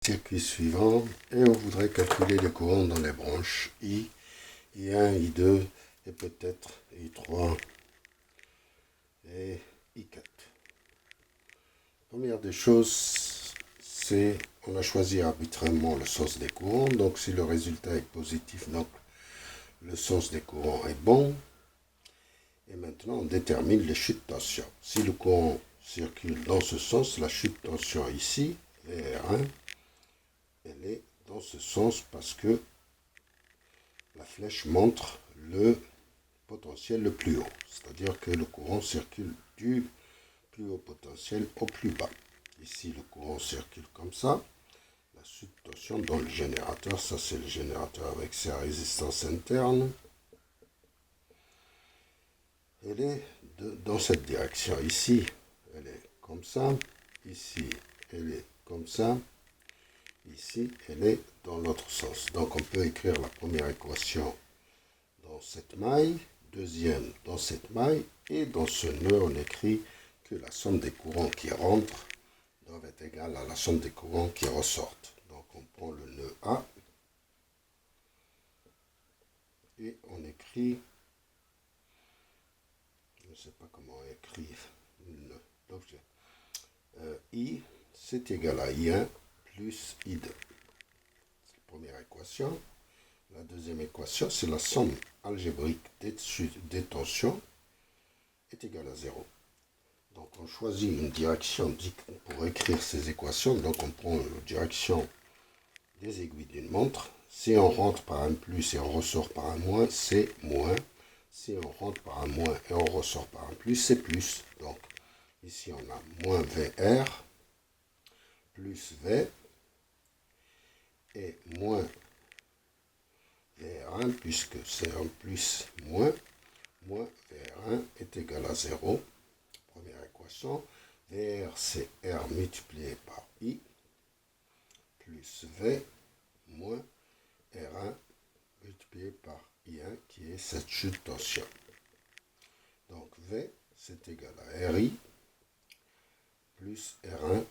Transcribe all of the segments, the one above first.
Circuit suivant et on voudrait calculer les courants dans les branches I, I1, I2 et peut-être I3 et I4. Première des choses, c'est on a choisi arbitrairement le sens des courants, donc si le résultat est positif, donc le sens des courants est bon. Et maintenant on détermine les chutes de tension. Si le courant circule dans ce sens, la chute de tension ici, VR1, elle est dans ce sens parce que la flèche montre le potentiel le plus haut. C'est-à-dire que le courant circule du plus haut potentiel au plus bas. Ici, le courant circule comme ça. La chute de tension dans le générateur, ça c'est le générateur avec sa résistance interne. Elle est dans cette direction. Ici, elle est comme ça. Ici, elle est comme ça. Ici, elle est dans l'autre sens. Donc, on peut écrire la première équation dans cette maille, deuxième dans cette maille, et dans ce nœud, on écrit que la somme des courants qui rentrent doit être égale à la somme des courants qui ressortent. Donc, on prend le nœud A et on écrit, je ne sais pas comment écrire l'objet, I, c'est égal à I1 plus I2. C'est la première équation. La deuxième équation, c'est la somme algébrique des tensions est égale à 0. Donc on choisit une direction pour écrire ces équations. Donc on prend la direction des aiguilles d'une montre. Si on rentre par un plus et on ressort par un moins, c'est moins. Si on rentre par un moins et on ressort par un plus, c'est plus. Donc ici on a moins VR plus V et moins VR1 puisque c'est un plus moins VR1 est égal à 0. Première équation. VR c'est R multiplié par I plus V moins R1 multiplié par I1 qui est cette chute de tension. Donc V c'est égal à RI plus R1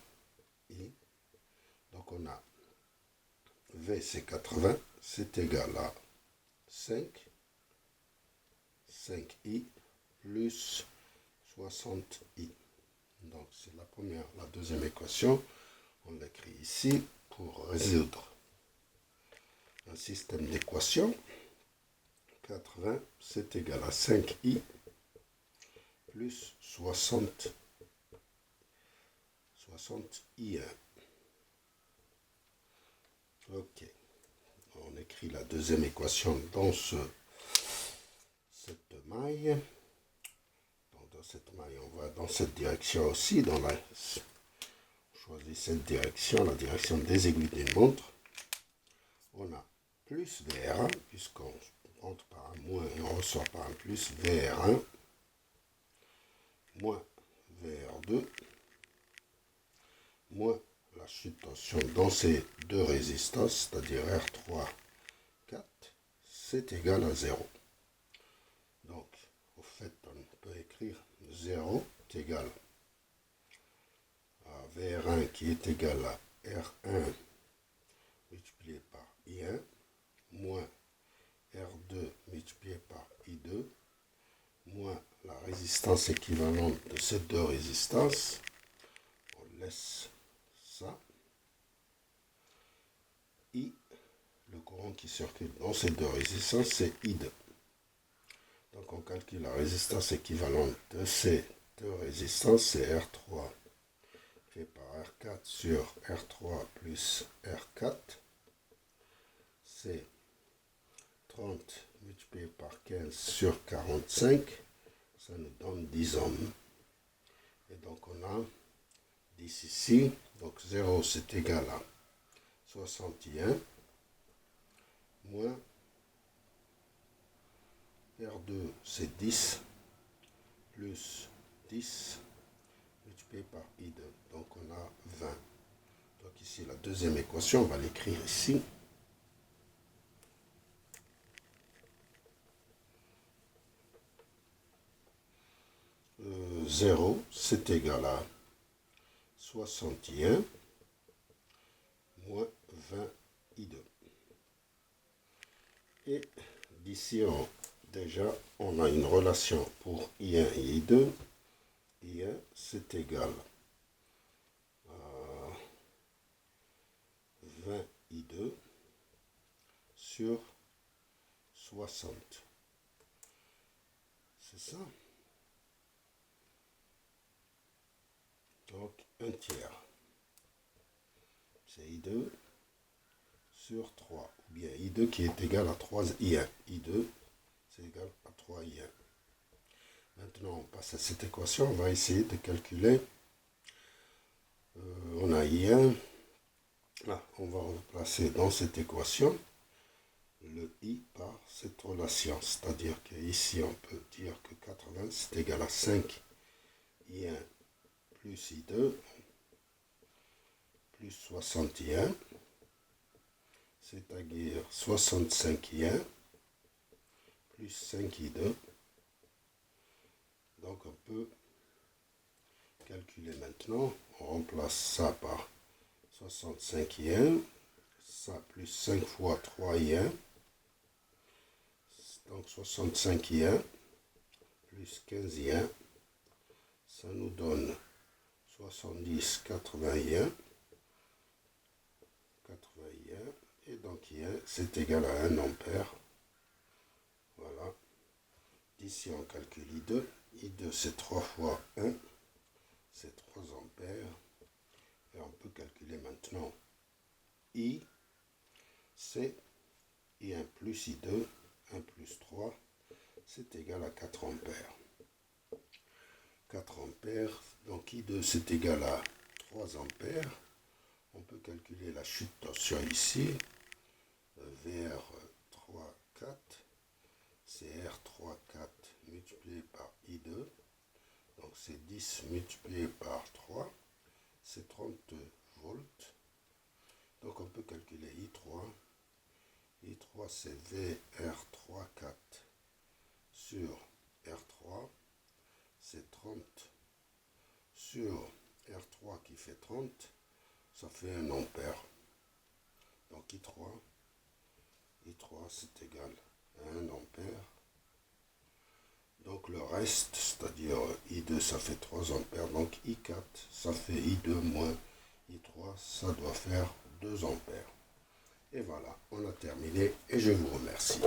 I. Donc on a V c'est 80, c'est égal à 5I plus 60I. Donc c'est la deuxième équation. On l'écrit ici pour résoudre un système d'équations. 80 c'est égal à 5I plus 60I1. Ok. On écrit la deuxième équation dans cette maille. Donc, dans cette maille, on va dans cette direction aussi. On choisit cette direction, la direction des aiguilles d'une montre. On a plus VR1, puisqu'on rentre par un moins et on ressort par un plus, VR1, moins VR2, moins la chute de tension dans ces deux résistances, c'est-à-dire R3, 4, c'est égal à 0. Donc, au fait, on peut écrire 0 est égal à VR1 qui est égal à R1 multiplié par I1 moins R2 multiplié par I2 moins la résistance équivalente de ces deux résistances. On laisse ça. I, le courant qui circule dans ces deux résistances, c'est I2. Donc on calcule la résistance équivalente de ces deux résistances, c'est R3 fait par R4 sur R3 plus R4. C'est 30 multiplié par 15 sur 45. Ça nous donne 10 ohms. Et donc on a 10 ici. Donc 0 c'est égal à 61 moins R2 c'est 10 plus 10 multiplié par I2. Donc on a 20. Donc ici la deuxième équation, on va l'écrire ici. 0 c'est égal à 61 moins Et d'ici, déjà, on a une relation pour I1 et I2. I1, c'est égal à 20 I2 sur 60. C'est ça. Donc, un tiers. C'est I2 sur 3. Ou bien I2 qui est égal à 3 I1. I2, c'est égal à 3 I1. Maintenant, on passe à cette équation. On va essayer de calculer. On a I1. Là, on va replacer dans cette équation le I par cette relation. C'est-à-dire qu'ici, on peut dire que 80, c'est égal à 5 I1 plus I2 plus 61. C'est-à-dire 65 I1 plus 5 I2. Donc, on peut calculer maintenant. On remplace ça par 65 I1. Ça plus 5 fois 3 I1. Donc 65 I1 plus 15 I1. Ça nous donne 70 80 I1. 80 I1. Et donc I1 c'est égal à 1 ampère. Voilà. D'ici on calcule I2. I2 c'est 3 fois 1. C'est 3 ampères. Et on peut calculer maintenant I. C'est I1 plus I2. 1 plus 3, c'est égal à 4 ampères. 4 ampères, donc I2 c'est égal à 3 ampères. On peut calculer la chute de tension ici. VR3, 4, c'est R3, 4 multiplié par I2. Donc c'est 10 multiplié par 3, c'est 30 volts. Donc on peut calculer I3. I3 c'est VR3, 4 sur R3, c'est 30 sur R3 qui fait 30, ça fait 1 ampère. Donc I3 c'est égal à 1 ampère. Donc le reste, c'est-à-dire I2 ça fait 3 ampères, donc I4 ça fait I2 moins I3, ça doit faire 2 ampères. Et voilà, on a terminé et je vous remercie.